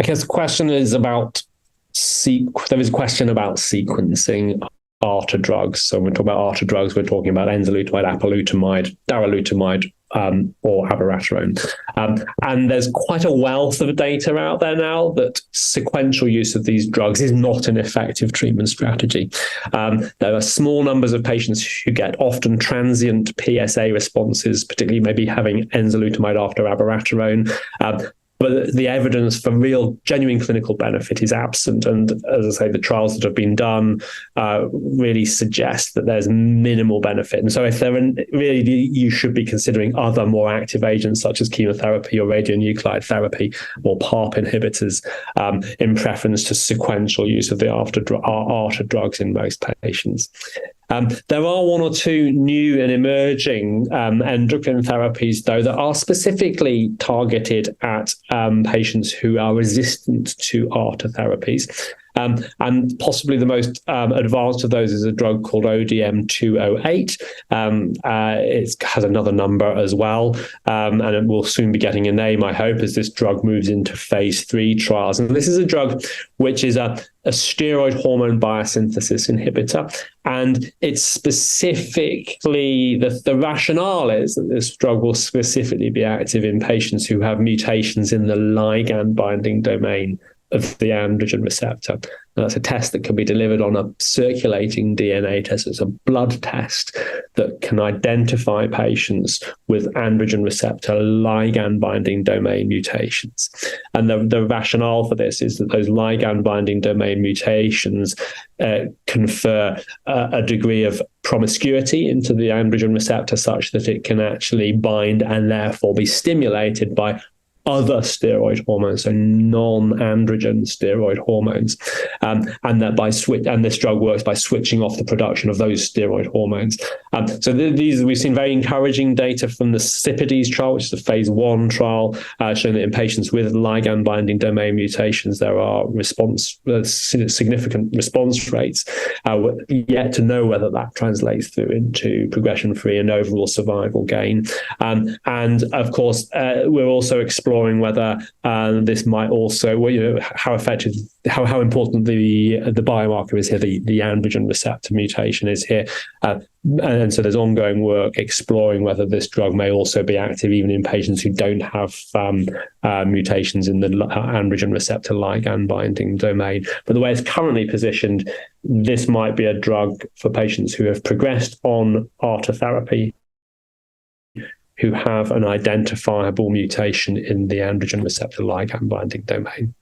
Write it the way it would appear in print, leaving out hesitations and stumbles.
I guess the question is about there is a question about sequencing ARTA drugs. So when we talk about ARTA drugs, we're talking about enzalutamide, apalutamide, darolutamide, or abiraterone. And there's quite a wealth of data out there now that sequential use of these drugs is not an effective treatment strategy. There are small numbers of patients who get often transient PSA responses, particularly maybe having enzalutamide after abiraterone. But the evidence for real, genuine clinical benefit is absent. And as I say, the trials that have been done really suggest that there's minimal benefit. And so if there are really, you should be considering other more active agents such as chemotherapy or radionuclide therapy or PARP inhibitors in preference to sequential use of the ARTA drugs in most patients. There are one or two new and emerging endocrine therapies, though, that are specifically targeted at patients who are resistant to ARTA therapies. And possibly the most advanced of those is a drug called ODM 208. It has another number as well, and it will soon be getting a name, I hope, as this drug moves into phase 3 trials. And this is a drug which is a steroid hormone biosynthesis inhibitor. And it's specifically, the rationale is that this drug will specifically be active in patients who have mutations in the ligand binding domain of the androgen receptor. And that's a test that can be delivered on a circulating DNA test. It's a blood test that can identify patients with androgen receptor ligand binding domain mutations. And the rationale for this is that those ligand binding domain mutations confer a degree of promiscuity into the androgen receptor such that it can actually bind and therefore be stimulated by other steroid hormones, so non-androgen steroid hormones, and this drug works by switching off the production of those steroid hormones. So we've seen very encouraging data from the CRPC trial, which is a phase 1 trial, showing that in patients with ligand binding domain mutations, there are significant response rates. Yet to know whether that translates through into progression-free and overall survival gain. And of course, we're also exploring whether this might also, how effective, how important the biomarker is here, the androgen receptor mutation is here. And so there's ongoing work exploring whether this drug may also be active even in patients who don't have mutations in the androgen receptor ligand binding domain. But the way it's currently positioned, this might be a drug for patients who have progressed on ARTA therapy, who have an identifiable mutation in the androgen receptor ligand binding domain.